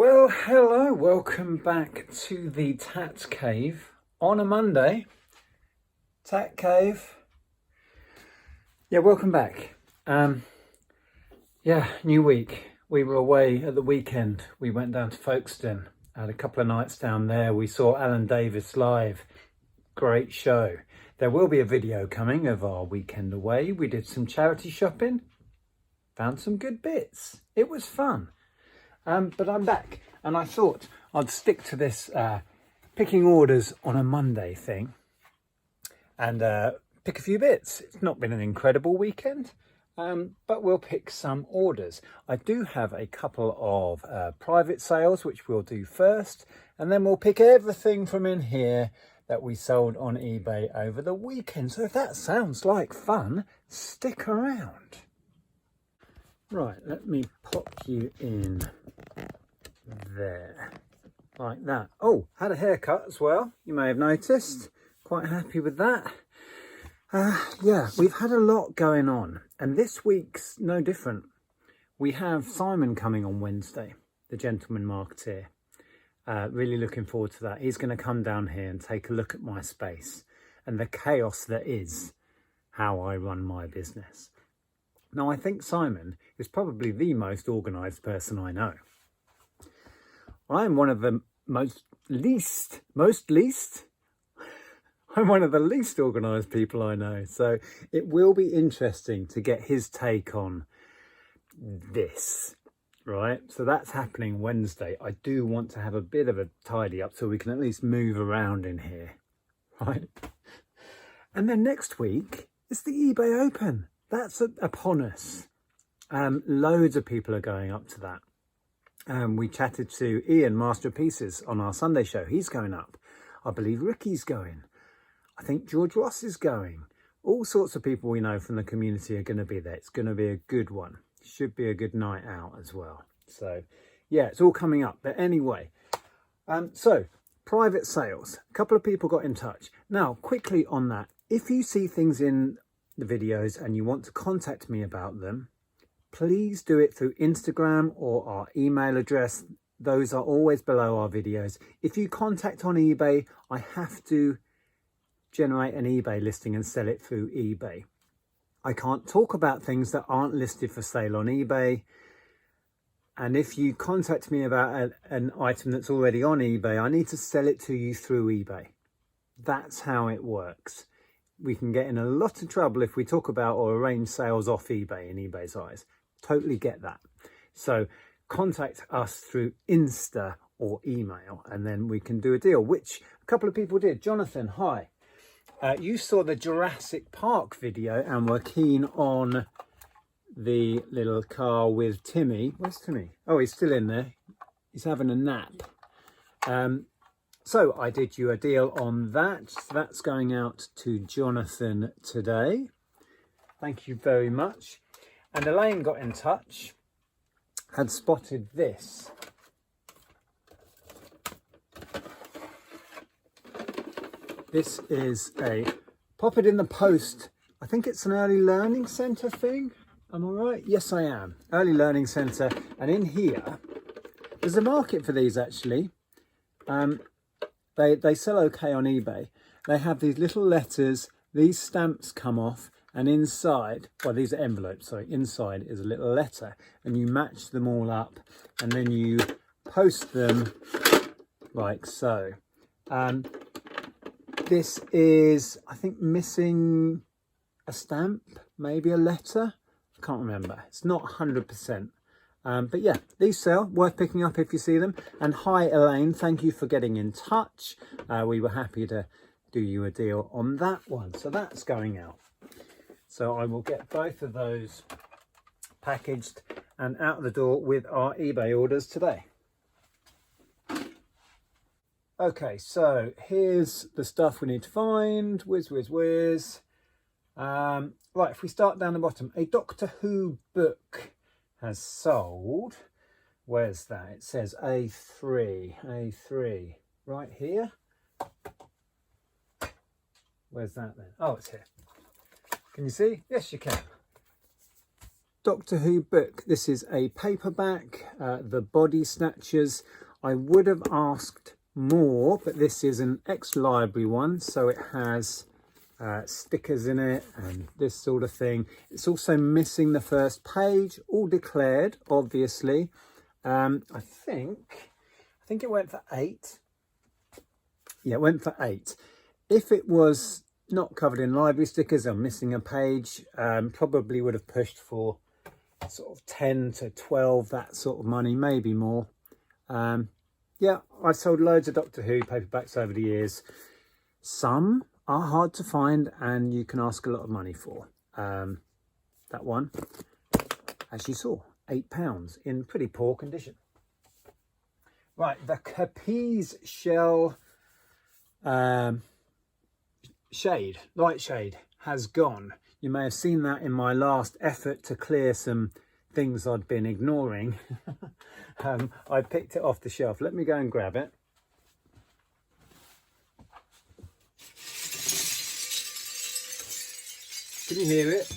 Well, hello, welcome back to the Tat Cave on a Monday. Tat Cave. Yeah, welcome back. New week. We were away at the weekend. We went down to Folkestone, had a couple of nights down there. We saw Alan Davis live. Great show. There will be a video coming of our weekend away. We did some charity shopping, found some good bits. It was fun. But I'm back, and I thought I'd stick to this picking orders on a Monday thing and pick a few bits. It's not been an incredible weekend, but we'll pick some orders. I do have a couple of private sales, which we'll do first, and then we'll pick everything from in here that we sold on eBay over the weekend. So if that sounds like fun, stick around. Right, let me pop you in there, like that. Oh, had a haircut as well, you may have noticed. Quite happy with that. Yeah, we've had a lot going on, and this week's no different. We have Simon coming on Wednesday, the gentleman marketeer. Really looking forward to that. He's going to come down here and take a look at my space and the chaos that is how I run my business. Now, I think Simon is probably the most organised person I know. I'm one of the I'm one of the least organised people I know. So it will be interesting to get his take on this, right? So that's happening Wednesday. I do want to have a bit of a tidy up so we can at least move around in here, right? And then next week is the eBay Open. That's upon us. Loads of people are going up to that. We chatted to Ian, Master of Pieces, on our Sunday show. He's going up. I believe Ricky's going. I think George Ross is going. All sorts of people we know from the community are going to be there. It's going to be a good one. Should be a good night out as well. So, yeah, it's all coming up. But anyway, so private sales. A couple of people got in touch. Now, quickly on that, if you see things in the videos and you want to contact me about them, please do it through Instagram or our email address. Those are always below our videos. If you contact on eBay, I have to generate an eBay listing and sell it through eBay. I can't talk about things that aren't listed for sale on eBay. And if you contact me about an item that's already on eBay, I need to sell it to you through eBay. That's how it works. We can get in a lot of trouble if we talk about or arrange sales off eBay in eBay's eyes. Totally get that. So contact us through Insta or email, and then we can do a deal, which a couple of people did. Jonathan, hi. You saw the Jurassic Park video and were keen on the little car with Timmy. Where's Timmy? Oh, he's still in there. He's having a nap. So I did you a deal on that. So that's going out to Jonathan today. Thank you very much. And Elaine got in touch, had spotted this. This is pop it in the post. I think it's an early learning centre thing. Am I right? Yes, I am. Early learning centre. And in here, there's a market for these actually. They sell okay on eBay. They have these little letters, these stamps come off, and inside, well, these are envelopes, sorry, inside is a little letter, and you match them all up, and then you post them like so. This is, I think, missing a stamp, maybe a letter. I can't remember. It's not 100%. But yeah, these sell, worth picking up if you see them. And hi, Elaine, thank you for getting in touch. We were happy to do you a deal on that one. So that's going out. So I will get both of those packaged and out the door with our eBay orders today. Okay, so here's the stuff we need to find. Whiz. Right, if we start down the bottom, a Doctor Who book has sold. Where's that? It says A3 right here. Where's that then? Oh, it's here. Can you see? Yes, you can. Doctor Who book. This is a paperback, The Body Snatchers. I would have asked more, but this is an ex-library one, so it has stickers in it and this sort of thing. It's also missing the first page, all declared, obviously. I think it went for 8. Yeah, it went for 8. If it was not covered in library stickers or missing a page, probably would have pushed for sort of 10 to 12, that sort of money, maybe more. Yeah, I've sold loads of Doctor Who paperbacks over the years. Some are hard to find and you can ask a lot of money for. That one, as you saw, £8 in pretty poor condition. Right, the Capiz shell shade, light shade, has gone. You may have seen that in my last effort to clear some things I'd been ignoring. I picked it off the shelf. Let me go and grab it. Can you hear it?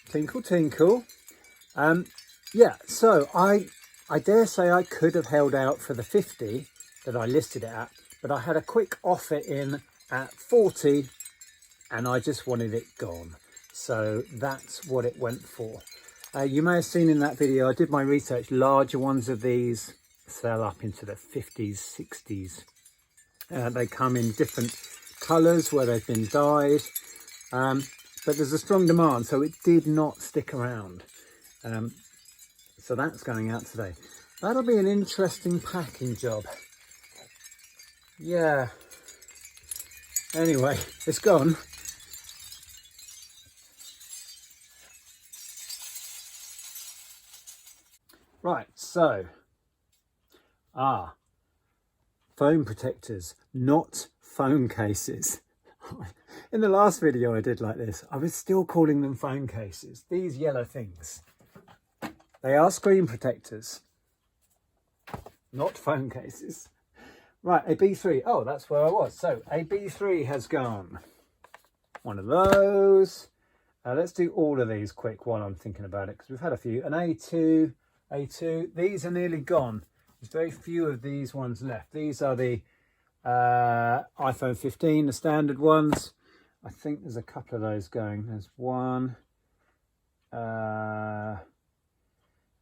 Tinkle, tinkle. Yeah, so I dare say I could have held out for the 50 that I listed it at, but I had a quick offer in at 40 and I just wanted it gone. So that's what it went for. You may have seen in that video, I did my research, larger ones of these sell up into the 50s, 60s. They come in different colours where they've been dyed. But there's a strong demand, so it did not stick around. So that's going out today. That'll be an interesting packing job. Yeah. Anyway, it's gone. Right, so. Phone protectors, not phone cases. In the last video I did like this, I was still calling them phone cases. These yellow things. They are screen protectors, not phone cases. Right, a B3. Oh, that's where I was. So a B3 has gone. One of those. Let's do all of these quick while I'm thinking about it, because we've had a few. An A2, A2. These are nearly gone. There's very few of these ones left. These are the iPhone 15, the standard ones. I think there's a couple of those going. There's one, A2,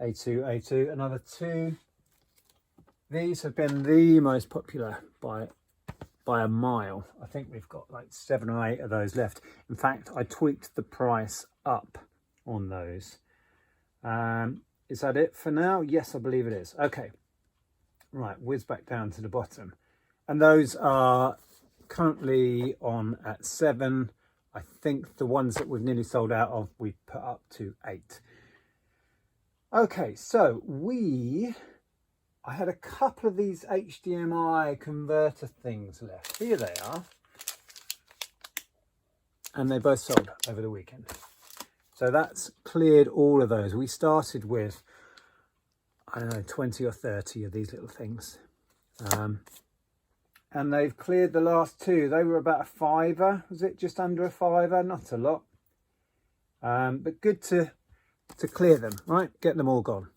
A2, another 2. These have been the most popular by a mile. I think we've got like 7 or 8 of those left. In fact, I tweaked the price up on those. Is that it for now? Yes, I believe it is. Okay. Right, whiz back down to the bottom. And those are currently on at 7. I think the ones that we've nearly sold out of, we've put up to 8. Okay, so I had a couple of these HDMI converter things left. Here they are. And they both sold over the weekend. So that's cleared all of those. We started with, I don't know, 20 or 30 of these little things. And they've cleared the last 2. They were about a £5. Was it just under a £5? Not a lot. But good to clear them, right? Get them all gone.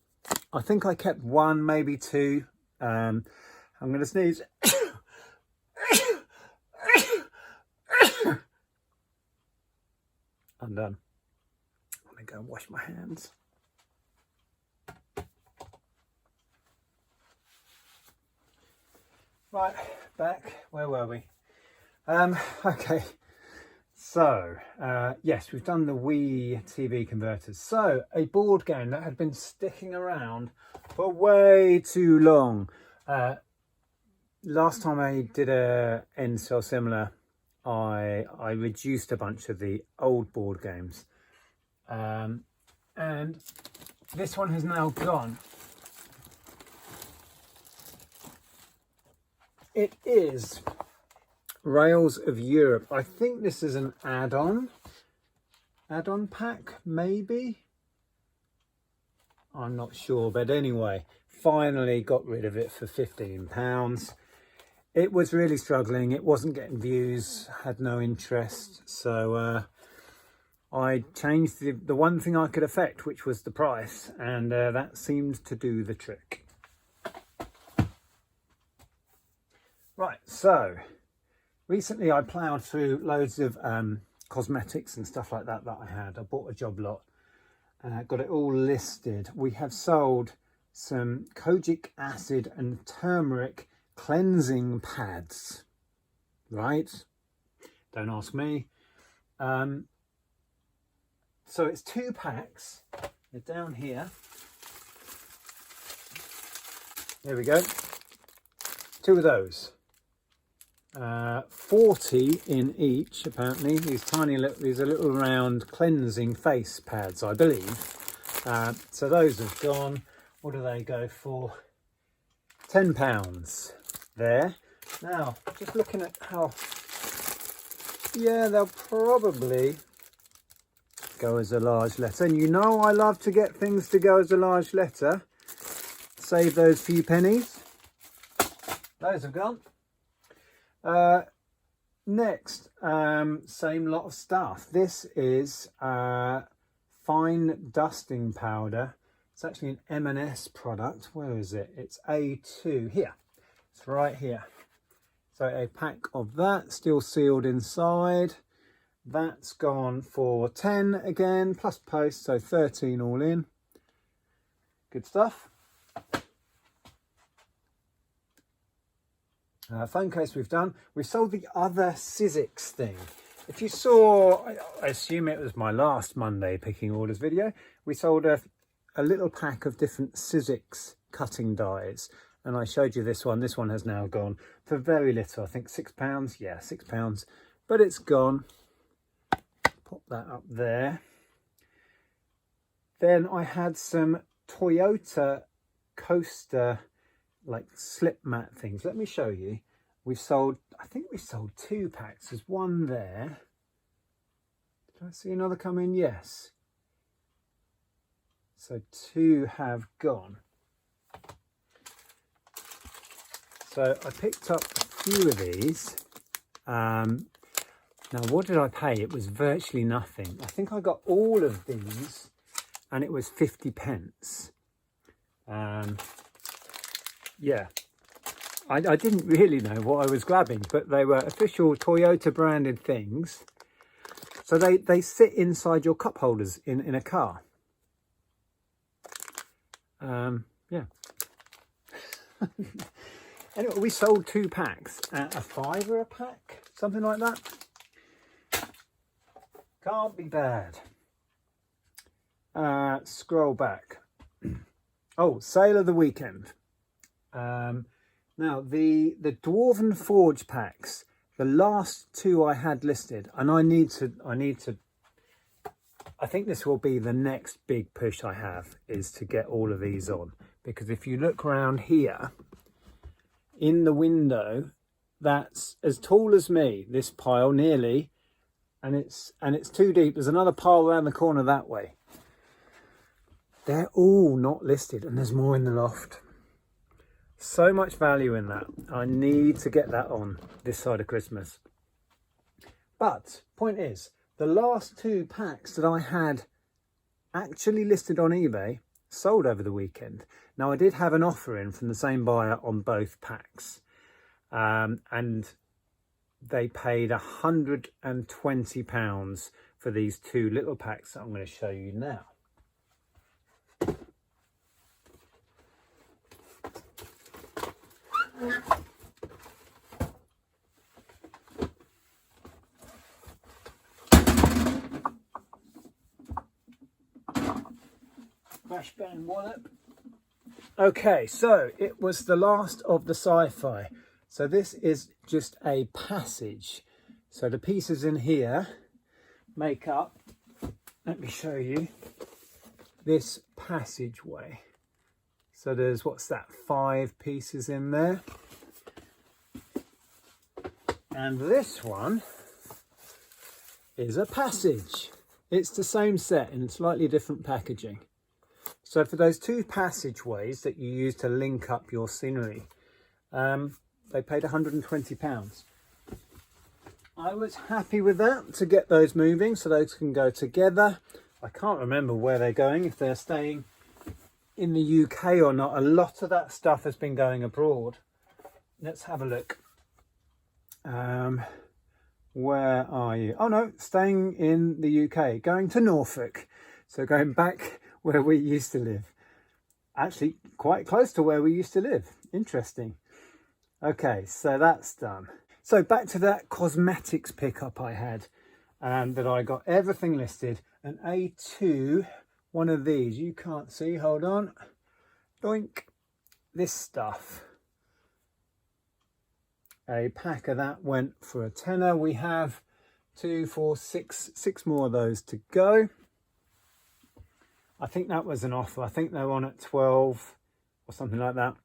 I think I kept 1, maybe 2. I'm going to sneeze. I'm done. I'm going to go and wash my hands. Right, back. Where were we? Okay. So, yes, we've done the Wii TV converters. So, a board game that had been sticking around for way too long. Last time I did a end sell similar, I reduced a bunch of the old board games. And this one has now gone. It is Rails of Europe. I think this is an add-on pack, maybe. I'm not sure, but anyway, finally got rid of it for £15. It was really struggling. It wasn't getting views, had no interest. So I changed the one thing I could affect, which was the price. And that seemed to do the trick. Right, so recently I ploughed through loads of cosmetics and stuff like that I had. I bought a job lot. Got it all listed. We have sold some kojic acid and turmeric cleansing pads, right? Don't ask me. So it's 2 packs. They're down here. There we go. 2 of those. 40 in each, apparently. These are little round cleansing face pads, I believe. So those have gone. What do they go for? £10 there. Now, just looking at how, yeah, they'll probably go as a large letter. And you know I love to get things to go as a large letter. Save those few pennies. Those have gone. Next, same lot of stuff. This is fine dusting powder. It's actually an M&S product. Where is it? It's A2 here. It's right here. So a pack of that, still sealed inside. That's gone for 10 again, plus post, so 13 all in. Good stuff. Phone case we've done. We sold the other Sizzix thing. If you saw, I assume it was my last Monday picking orders video, we sold a little pack of different Sizzix cutting dies. And I showed you this one. This one has now gone for very little. I think £6. Yeah, £6. But it's gone. Pop that up there. Then I had some Toyota coaster like slip mat things. Let me show you. We've sold, I think we sold 2 packs. There's one there. Did I see another come in? Yes. So 2 have gone. So I picked up a few of these. Now what did I pay? It was virtually nothing. I think I got all of these and it was 50p. Yeah, I didn't really know what I was grabbing, but they were official Toyota branded things. So they sit inside your cup holders in a car. Yeah. Anyway, we sold 2 packs at a £5 a pack, something like that. Can't be bad. Scroll back. Oh, sale of the weekend. Now the Dwarven Forge packs, the last 2 I had listed, and I think this will be the next big push I have, is to get all of these on, because if you look around here in the window, that's as tall as me, this pile nearly, and it's too deep. There's another pile around the corner that way. They're all not listed, and there's more in the loft. So much value in that. I need to get that on this side of Christmas. But point is, the last 2 packs that I had actually listed on eBay sold over the weekend. Now I did have an offer in from the same buyer on both packs, and they paid £120 for these 2 little packs that I'm going to show you now. Crash bang wallop. Okay, so it was the last of the sci-fi. So this is just a passage. So the pieces in here make up, let me show you, this passageway. So there's, what's that, 5 pieces in there. And this one is a passage. It's the same set in slightly different packaging. So for those 2 passageways that you use to link up your scenery, they paid £120. I was happy with that, to get those moving so those can go together. I can't remember where they're going, if they're staying in the UK or not. A lot of that stuff has been going abroad. Let's have a look. Where are you? Oh no, staying in the UK, going to Norfolk. So going back where we used to live. Actually, quite close to where we used to live. Interesting. Okay, so that's done. So back to that cosmetics pickup I had, that I got everything listed. An A2, one of these, you can't see, hold on. Doink. This stuff. A pack of that went for a tenner. We have 2, 4, 6 more of those to go. I think that was an offer. I think they were on at 12 or something like that.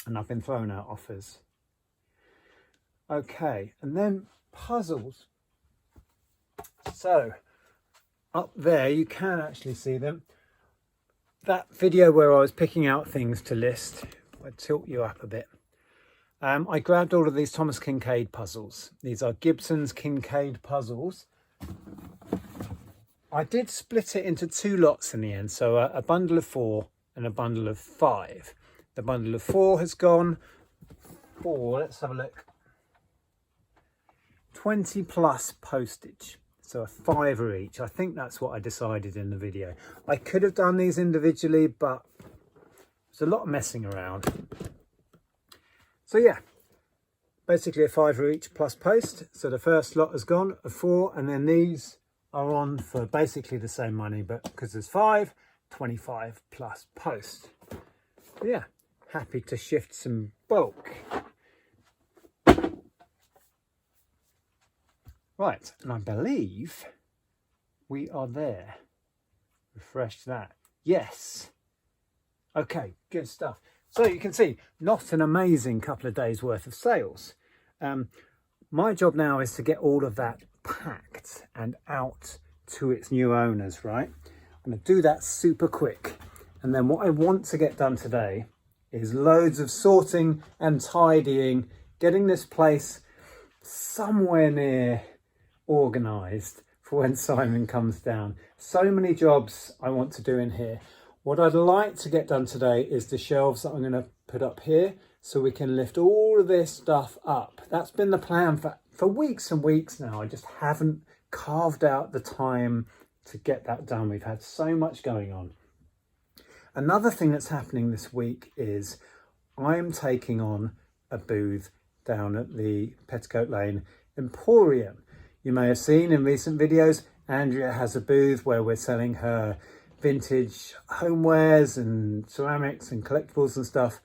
And I've been throwing out offers. Okay, and then puzzles. So up there you can actually see them. That video where I was picking out things to list, I'll tilt you up a bit. I grabbed all of these Thomas Kincaid puzzles. These are Gibson's Kincaid puzzles. I did split it into 2 lots in the end, so a bundle of 4 and a bundle of 5. The bundle of 4 has gone for, let's have a look, 20 plus postage, so a £5 each. I think that's what I decided in the video. I could have done these individually, but there's a lot of messing around. So yeah, basically a £5 each plus post. So the first lot has gone, a 4, and then these are on for basically the same money, but because there's 5, 25 plus post. But yeah, happy to shift some bulk. Right, and I believe we are there. Refresh that. Yes. Okay, good stuff. So you can see, not an amazing couple of days worth of sales. My job now is to get all of that packed and out to its new owners, right? I'm going to do that super quick. And then what I want to get done today is loads of sorting and tidying, getting this place somewhere near organised for when Simon comes down. So many jobs I want to do in here. What I'd like to get done today is the shelves that I'm going to put up here so we can lift all of this stuff up. That's been the plan for weeks and weeks now. I just haven't carved out the time to get that done. We've had so much going on. Another thing that's happening this week is I'm taking on a booth down at the Petticoat Lane Emporium. You may have seen in recent videos, Andrea has a booth where we're selling her vintage homewares and ceramics and collectibles and stuff.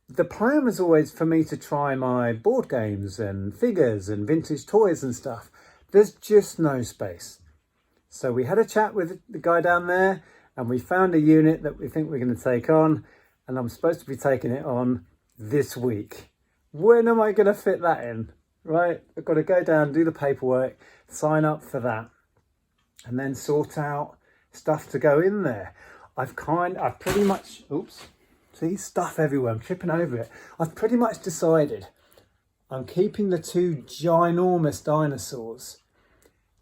The plan was always for me to try my board games and figures and vintage toys and stuff. There's just no space. So we had a chat with the guy down there and we found a unit that we think we're going to take on, and I'm supposed to be taking it on this week. When am I going to fit that in? Right, I've got to go down, do the paperwork, sign up for that, and then sort out stuff to go in there. I've pretty much, oops, see, stuff everywhere, I'm tripping over it. I've pretty much decided I'm keeping the 2 ginormous dinosaurs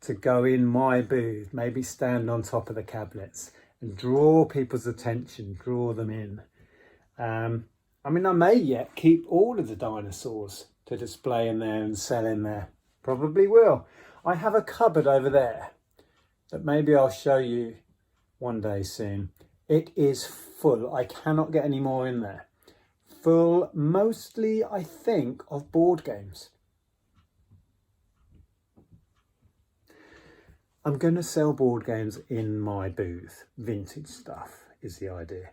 to go in my booth, maybe stand on top of the cabinets and draw people's attention, draw them in. I mean, I may yet keep all of the dinosaurs to display in there and sell in there. Probably will. I have a cupboard over there that maybe I'll show you one day soon. It is full. I cannot get any more in there. Full, mostly, I think, of board games. I'm going to sell board games in my booth. Vintage stuff is the idea.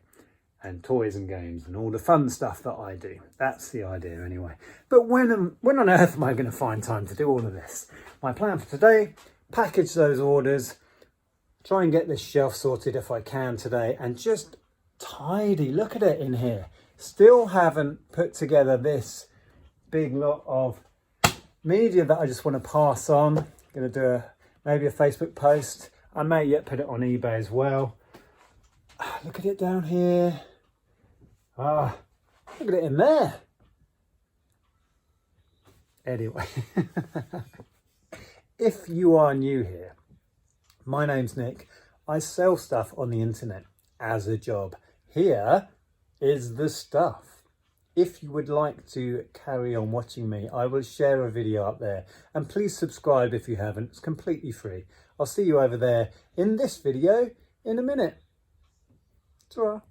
And toys and games and all the fun stuff that I do. That's the idea anyway. But when on earth am I going to find time to do all of this? My plan for today, package those orders, try and get this shelf sorted if I can today, and just tidy. Look at it in here. Still haven't put together this big lot of media that I just want to pass on. Going to do maybe a Facebook post. I may yet put it on eBay as well. Look at it down here. Ah, look at it in there. Anyway, if you are new here, my name's Nick. I sell stuff on the internet as a job. Here is the stuff. If you would like to carry on watching me, I will share a video up there. And please subscribe if you haven't. It's completely free. I'll see you over there in this video in a minute. Ta-ra.